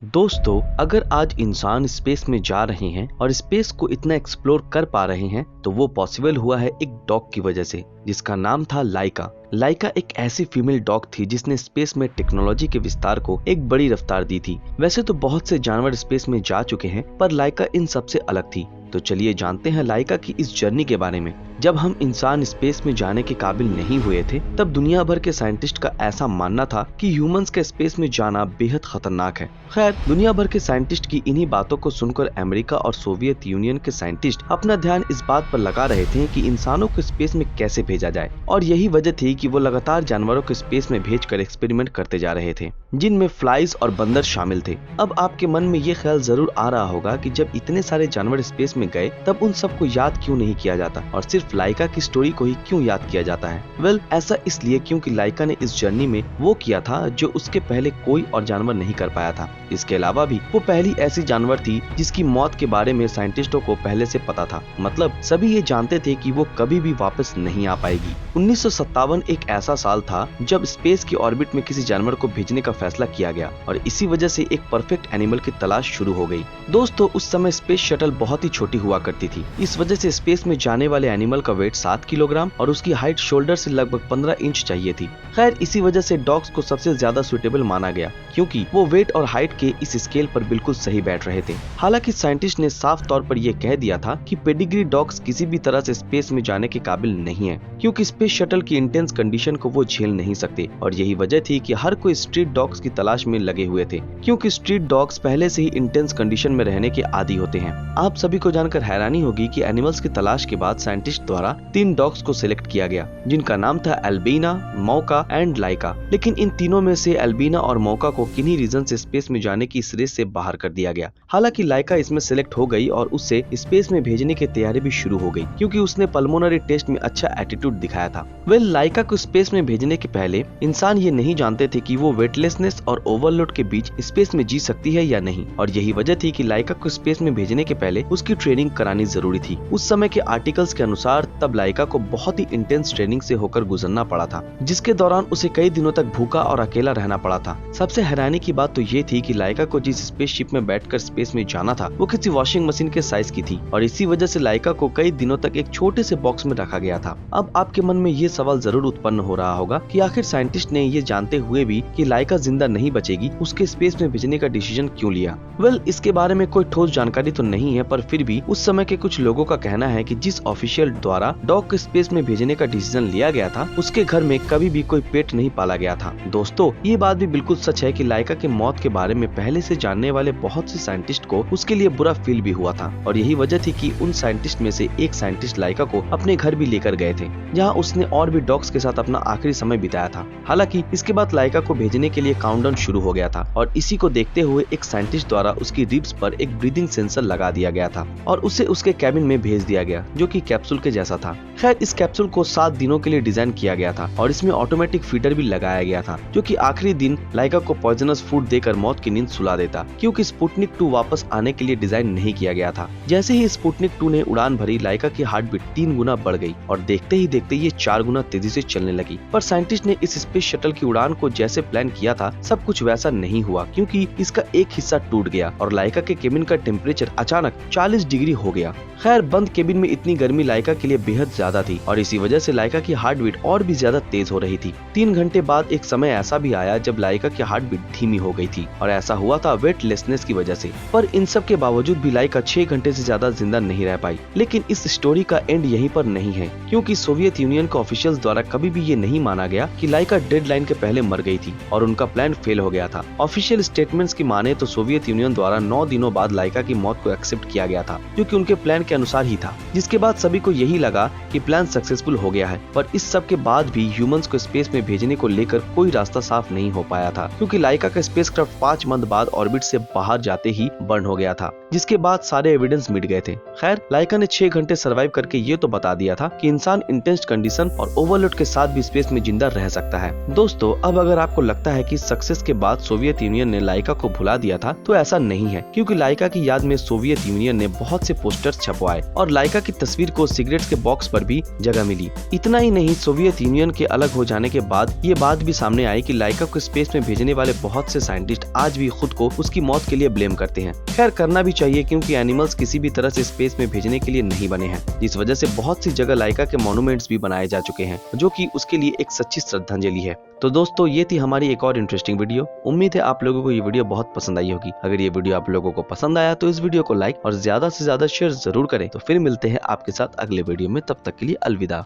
दोस्तों, अगर आज इंसान स्पेस में जा रहे हैं और स्पेस को इतना एक्सप्लोर कर पा रहे हैं तो वो पॉसिबल हुआ है एक डॉग की वजह से, जिसका नाम था लाइका। लाइका एक ऐसी फीमेल डॉग थी जिसने स्पेस में टेक्नोलॉजी के विस्तार को एक बड़ी रफ्तार दी थी। वैसे तो बहुत से जानवर स्पेस में जा चुके हैं, पर लाइका इन सबसे अलग थी। तो चलिए जानते हैं लाइका की इस जर्नी के बारे में। जब हम इंसान स्पेस में जाने के काबिल नहीं हुए थे, तब दुनिया भर के साइंटिस्ट का ऐसा मानना था कि ह्यूमंस का स्पेस में जाना बेहद खतरनाक है। खैर, दुनिया भर के साइंटिस्ट की इन्हीं बातों को सुनकर अमेरिका और सोवियत यूनियन के साइंटिस्ट अपना ध्यान इस बात पर लगा रहे थे कि इंसानों को स्पेस में कैसे भेजा जाए, और यही वजह थी कि वो लगातार जानवरों को स्पेस में भेजकर एक्सपेरिमेंट करते जा रहे थे, जिनमें फ्लाइज और बंदर शामिल थे। अब आपके मन में ये ख्याल जरूर आ रहा होगा कि जब इतने सारे जानवर स्पेस में गए तब उन सबको याद क्यों नहीं किया जाता और सिर्फ लाइका की स्टोरी को ही क्यों याद किया जाता है। वेल, ऐसा इसलिए क्योंकि लाइका ने इस जर्नी में वो किया था जो उसके पहले कोई और जानवर नहीं कर पाया था। इसके अलावा भी वो पहली ऐसी जानवर थी जिसकी मौत के बारे में साइंटिस्टों को पहले से पता था। मतलब सभी ये जानते थे कि वो कभी भी वापस नहीं आ पाएगी। 1957 एक ऐसा साल था जब स्पेस की ऑर्बिट में किसी जानवर को भेजने का फैसला किया गया और इसी वजह से एक परफेक्ट एनिमल की तलाश शुरू हो गई। दोस्तों, उस समय स्पेस शटल बहुत ही छोटी हुआ करती थी। इस वजह से स्पेस में जाने वाले एनिमल का वेट 7 किलोग्राम और उसकी हाइट शोल्डर से लगभग 15 इंच चाहिए थी। खैर, इसी वजह से डॉग्स को सबसे ज्यादा सुटेबल माना गया, क्योंकि वो वेट और हाइट के इस स्केल पर बिल्कुल सही बैठ रहे थे। हालांकि साइंटिस्ट ने साफ तौर पर यह कह दिया था कि पेडिग्री डॉग्स किसी भी तरह से स्पेस में जाने के काबिल नहीं है, क्योंकि स्पेस शटल की इंटेंस कंडीशन को वो झेल नहीं सकते। और यही वजह थी कि हर कोई स्ट्रीट डॉग्स की तलाश में लगे हुए थे, क्योंकि स्ट्रीट डॉग्स पहले से ही इंटेंस कंडीशन में रहने के आदी होते हैं। आप सभी को जानकर हैरानी होगी कि एनिमल्स की तलाश के बाद साइंटिस्ट द्वारा 3 डॉग्स को सिलेक्ट किया गया, जिनका नाम था एल्बीना, मौका एंड लाइका। लेकिन इन तीनों में से एल्बीना और मौका को किन्हीं रीजन से स्पेस में जाने की इस रेस से बाहर कर दिया गया। हालांकि लाइका इसमें सिलेक्ट हो गई और उससे स्पेस में भेजने की तैयारी भी शुरू हो गई, क्योंकि उसने पल्मोनरी टेस्ट में अच्छा एटीट्यूड दिखाया था। वेल, लाइका को स्पेस में भेजने के पहले इंसान ये नहीं जानते थे कि वो वेटलेसनेस और ओवरलोड के बीच स्पेस में जी सकती है या नहीं, और यही वजह थी कि लाइका को स्पेस में भेजने के पहले उसकी ट्रेनिंग करानी जरूरी थी। उस समय के आर्टिकल्स के अनुसार तब लाइका को बहुत ही इंटेंस ट्रेनिंग से होकर गुजरना पड़ा था, जिसके दौरान उसे कई दिनों तक भूखा और अकेला रहना पड़ा था। सबसे हैरानी की बात तो ये थी कि लाइका को जिस स्पेसशिप में बैठकर स्पेस में जाना था वो किसी वॉशिंग मशीन के साइज की थी, और इसी वजह से लाइका को कई दिनों तक एक छोटे से बॉक्स में रखा गया था। अब आपके मन में ये सवाल जरूर उत्पन्न हो रहा होगा कि आखिर साइंटिस्ट ने ये जानते हुए भी कि लाइका जिंदा नहीं बचेगी, उसके स्पेस में भेजने का डिसीजन क्यों लिया। वेल, इसके बारे में कोई ठोस जानकारी तो नहीं है, पर फिर भी उस समय के कुछ लोगों का कहना है कि जिस ऑफिशियल द्वारा डॉग को स्पेस में भेजने का डिसीजन लिया गया था, उसके घर में कभी भी कोई पेट नहीं पाला गया था। दोस्तों, ये बात भी बिल्कुल सच है कि लाइका के मौत के बारे में पहले से जानने वाले बहुत से साइंटिस्ट को उसके लिए बुरा फील भी हुआ था, और यही वजह थी कि उन साइंटिस्ट में से एक साइंटिस्ट लाइका को अपने घर भी लेकर गए थे, जहां उसने और भी डॉग्स के साथ अपना आखिरी समय बिताया था। हालांकि इसके बाद लाइका को भेजने के लिए काउंटडाउन शुरू हो गया था, और इसी को देखते हुए एक साइंटिस्ट द्वारा उसकी रिब्स पर एक ब्रीदिंग सेंसर लगा दिया गया था और उसे उसके कैबिन में भेज दिया गया, जो कि कैप्सूल के जैसा था। खैर, इस कैप्सूल को 7 दिनों के लिए डिजाइन किया गया था और इसमें ऑटोमेटिक फीडर भी लगाया गया था, जो कि आखिरी दिन लाइका को पॉइजनस फूड देकर मौत की नींद सुला देता, क्योंकि स्पुतनिक 2 वापस आने के लिए डिजाइन नहीं किया गया था। जैसे ही स्पुतनिक 2 ने उड़ान भरी, लाइका की हार्ट बीट 3 गुना बढ़ गई और देखते ही देखते ये 4 गुना तेजी से चलने लगी। पर साइंटिस्ट ने इस स्पेस शटल की उड़ान को जैसे प्लान किया था, सब कुछ वैसा नहीं हुआ, क्योंकि इसका एक हिस्सा टूट गया और लाइका के केबिन का टेम्परेचर अचानक 40 डिग्री हो गया। खैर, बंद केबिन में इतनी गर्मी लाइका के लिए बेहद ज्यादा थी और इसी वजह से लाइका की हार्ट बीट और भी ज्यादा तेज हो रही थी। 3 घंटे बाद एक समय ऐसा भी आया जब लाइका की हार्ट बीट धीमी हो गई थी, और ऐसा हुआ था वेटलेसनेस की वजह से। पर इन सब के बावजूद भी लाइका 6 घंटे से ज्यादा जिंदा नहीं रह पाई। लेकिन इस स्टोरी का एंड यहीं पर नहीं है, क्योंकि सोवियत यूनियन के ऑफिशियल्स द्वारा कभी भी ये नहीं माना गया कि लाइका डेडलाइन के पहले मर गई थी और उनका प्लान फेल हो गया था। ऑफिशियल स्टेटमेंट्स की माने तो सोवियत यूनियन द्वारा 9 दिनों बाद लाइका की मौत को एक्सेप्ट किया गया था, जो कि उनके प्लान के अनुसार ही था, जिसके बाद सभी को यही लगा कि प्लान सक्सेसफुल हो गया है। पर इस सब के बाद भी ह्यूमंस को स्पेस में भेजने को लेकर कोई रास्ता साफ नहीं हो पाया था, क्योंकि लाइका का स्पेसक्राफ्ट 5 मंथ बाद ऑर्बिट से बाहर जाते ही बर्न हो गया था। जिसके बाद सारे एविडेंस मिट गए थे। खैर, लाइका ने 6 घंटे सर्वाइव करके ये तो बता दिया था कि इंसान इंटेंस कंडीशन और ओवरलोड के साथ भी स्पेस में जिंदा रह सकता है। दोस्तों, अब अगर आपको लगता है कि सक्सेस के बाद सोवियत यूनियन ने लाइका को भुला दिया था, तो ऐसा नहीं है, क्योंकि लाइका की याद में सोवियत यूनियन ने बहुत से पोस्टर्स छपवाए और लाइका की तस्वीर को सिगरेट्स के बॉक्स पर भी जगह मिली। इतना ही नहीं, सोवियत यूनियन के अलग हो जाने के बाद ये बात भी सामने आई कि लाइका को स्पेस में भेजने वाले बहुत से साइंटिस्ट आज भी खुद को उसकी मौत के लिए ब्लेम करते हैं। खैर, करना भी चाहिए, क्योंकि एनिमल्स किसी भी तरह से स्पेस में भेजने के लिए नहीं बने हैं, जिस वजह से बहुत सी जगह लाइका के मॉन्यूमेंट्स भी बनाए जा चुके हैं, जो कि उसके लिए एक सच्ची श्रद्धांजलि है। तो दोस्तों, ये थी हमारी एक और इंटरेस्टिंग वीडियो। उम्मीद है आप लोगों को ये वीडियो बहुत पसंद आई होगी। अगर ये वीडियो आप लोगों को पसंद आया तो इस वीडियो को लाइक और ज्यादा से ज्यादा शेयर जरूर करें। तो फिर मिलते हैं आपके साथ अगले वीडियो में, तब तक के लिए अलविदा।